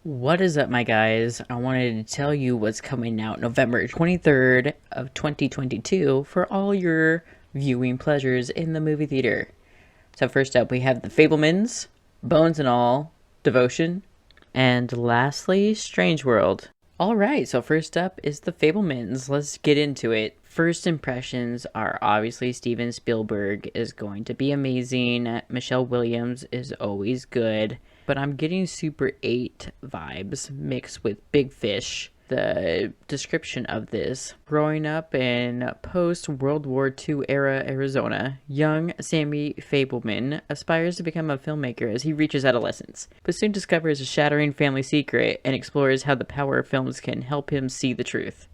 What is up, my guys? I wanted to tell you what's coming out November 23rd of 2022 for all your viewing pleasures in the movie theater. So first up, we have The Fablemans, Bones and All, Devotion, and lastly, Strange World. Alright, so first up is The Fablemans. Let's get into it. First impressions are obviously Steven Spielberg is going to be amazing. Michelle Williams is always good. But I'm getting Super 8 vibes mixed with Big Fish. The description of this: growing up in post-World War II era Arizona, young Sammy Fableman aspires to become a filmmaker as he reaches adolescence, but soon discovers a shattering family secret and explores how the power of films can help him see the truth.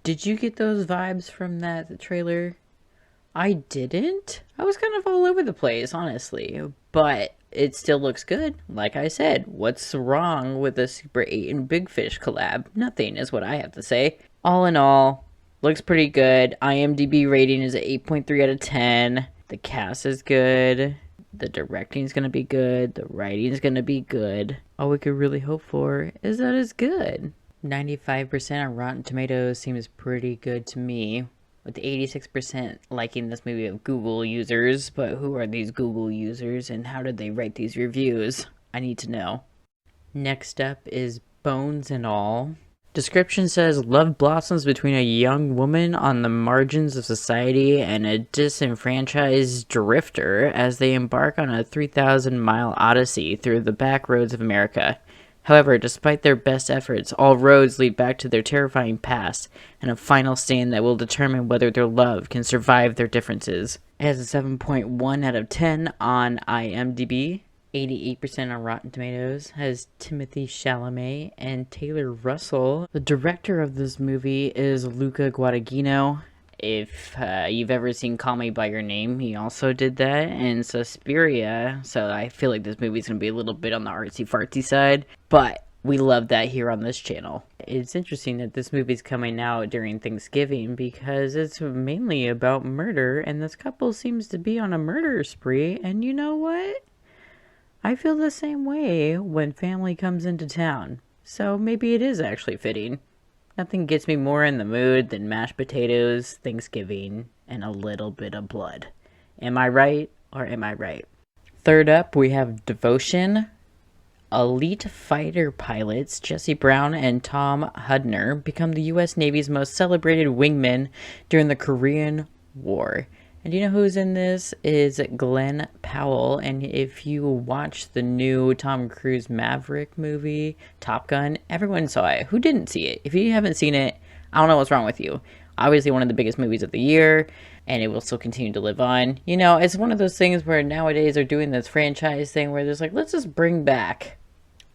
Did you get those vibes from that trailer? I didn't. I was kind of all over the place, honestly, but it still looks good. Like I said, what's wrong with the Super 8 and Big Fish collab? Nothing is what I have to say. All in all, looks pretty good. IMDb rating is at 8.3 out of 10. The cast is good. The directing's gonna be good. The writing's gonna be good. All we could really hope for is that it's good. 95% on Rotten Tomatoes seems pretty good to me, with 86% liking this movie of Google users. But who are these Google users and how did they write these reviews? I need to know. Next up is Bones and All. Description says, love blossoms between a young woman on the margins of society and a disenfranchised drifter as they embark on a 3,000-mile odyssey through the back roads of America. However, despite their best efforts, all roads lead back to their terrifying past and a final stand that will determine whether their love can survive their differences. It has a 7.1 out of 10 on IMDb, 88% on Rotten Tomatoes, has Timothy Chalamet and Taylor Russell. The director of this movie is Luca Guadagnino. If you've ever seen Call Me By Your Name, he also did that, and Suspiria, so I feel like this movie's going to be a little bit on the artsy-fartsy side, but we love that here on this channel. It's interesting that this movie's coming out during Thanksgiving because it's mainly about murder, and this couple seems to be on a murder spree, and you know what? I feel the same way when family comes into town, so maybe it is actually fitting. Nothing gets me more in the mood than mashed potatoes, Thanksgiving, and a little bit of blood. Am I right, or am I right? Third up, we have Devotion. Elite fighter pilots Jesse Brown and Tom Hudner become the U.S. Navy's most celebrated wingmen during the Korean War. And you know who's in this? Is Glenn Powell. And if you watch the new Tom Cruise Maverick movie, Top Gun, everyone saw it. Who didn't see it? If you haven't seen it, I don't know what's wrong with you. Obviously one of the biggest movies of the year, and it will still continue to live on. You know, it's one of those things where nowadays they're doing this franchise thing where there's like, let's just bring back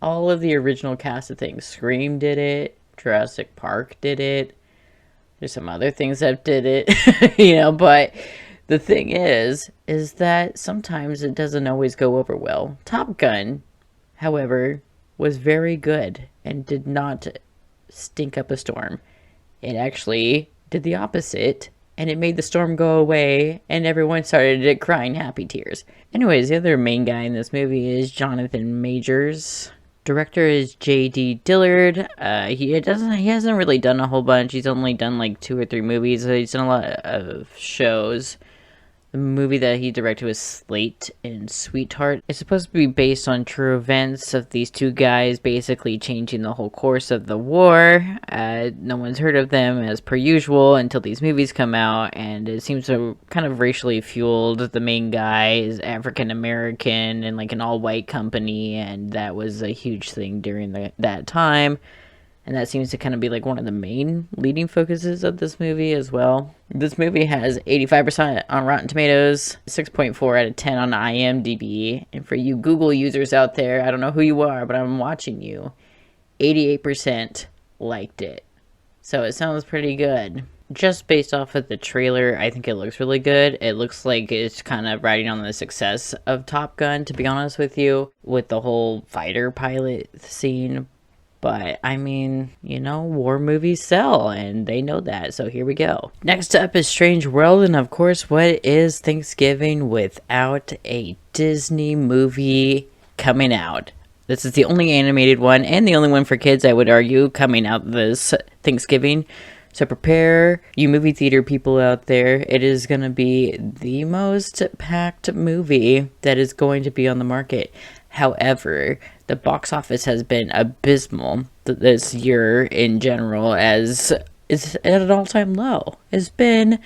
all of the original cast of things. Scream did it. Jurassic Park did it. There's some other things that did it, you know, but the thing is that sometimes it doesn't always go over well. Top Gun, however, was very good and did not stink up a storm. It actually did the opposite, and it made the storm go away, and everyone started crying happy tears. Anyways, the other main guy in this movie is Jonathan Majors. Director is J.D. Dillard. He hasn't really done a whole bunch. He's only done like 2 or 3 movies. He's done a lot of shows. The movie that he directed was Slate and Sweetheart. It's supposed to be based on true events of these 2 guys basically changing the whole course of the war. No one's heard of them as per usual until these movies come out, and it seems to kind of racially fueled. The main guy is African American and like an all-white company, and that was a huge thing during that time. And that seems to kind of be like one of the main leading focuses of this movie as well. This movie has 85% on Rotten Tomatoes, 6.4 out of 10 on IMDb. And for you Google users out there, I don't know who you are, but I'm watching you. 88% liked it. So it sounds pretty good. Just based off of the trailer, I think it looks really good. It looks like it's kind of riding on the success of Top Gun, to be honest with you, with the whole fighter pilot scene. But, I mean, you know, war movies sell, and they know that, so here we go. Next up is Strange World, and of course, what is Thanksgiving without a Disney movie coming out? This is the only animated one and the only one for kids, I would argue, coming out this Thanksgiving. So prepare you movie theater people out there. It is going to be the most packed movie that is going to be on the market. However, the box office has been abysmal this year in general, as it's at an all-time low. It's been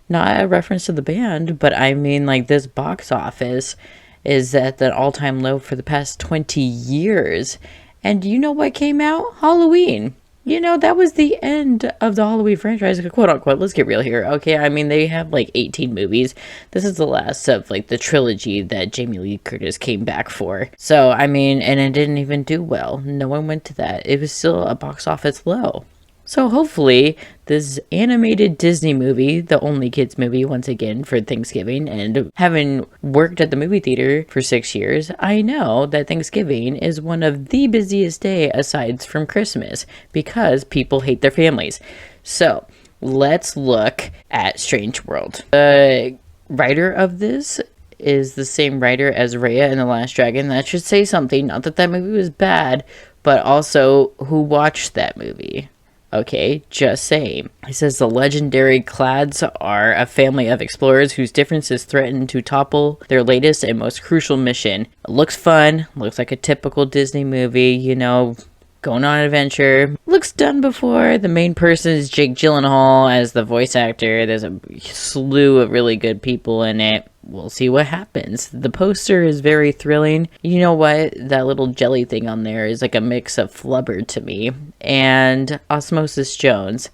not a reference to the band, but I mean, like, this box office is at the all-time low for the past 20 years. And you know what came out? Halloween. You know, that was the end of the Halloween franchise, quote unquote. Let's get real here. Okay, I mean, they have like 18 movies. This is the last of like the trilogy that Jamie Lee Curtis came back for. So, I mean, and it didn't even do well. No one went to that. It was still a box office low. So hopefully this animated Disney movie, the only kids movie once again for Thanksgiving, and having worked at the movie theater for 6 years, I know that Thanksgiving is one of the busiest day aside from Christmas because people hate their families. So let's look at Strange World. The writer of this is the same writer as Raya and the Last Dragon. That should say something. Not that that movie was bad, but also who watched that movie. Okay, just saying. It says the legendary Clads are a family of explorers whose differences threaten to topple their latest and most crucial mission. It looks fun, looks like a typical Disney movie, you know, going on an adventure. Looks done before. The main person is Jake Gyllenhaal as the voice actor. There's a slew of really good people in it. We'll see what happens. The poster is very thrilling. You know what? That little jelly thing on there is like a mix of Flubber to me and Osmosis Jones.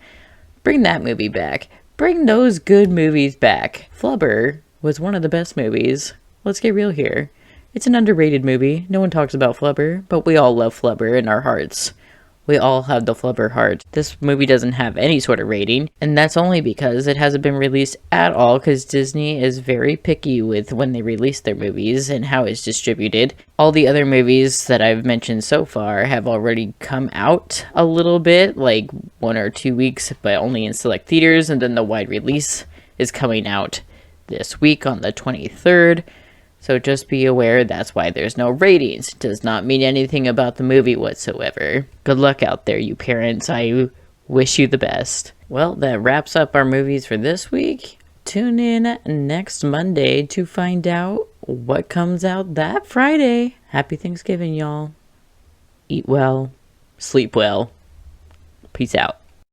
Bring that movie back. Bring those good movies back. Flubber was one of the best movies. Let's get real here. It's an underrated movie. No one talks about Flubber, but we all love Flubber in our hearts. We all have the Flubber heart. This movie doesn't have any sort of rating, and that's only because it hasn't been released at all, because Disney is very picky with when they release their movies and how it's distributed. All the other movies that I've mentioned so far have already come out a little bit, like 1 or 2 weeks, but only in select theaters, and then the wide release is coming out this week on the 23rd. So just be aware that's why there's no ratings. It does not mean anything about the movie whatsoever. Good luck out there, you parents. I wish you the best. Well, that wraps up our movies for this week. Tune in next Monday to find out what comes out that Friday. Happy Thanksgiving, y'all. Eat well. Sleep well. Peace out.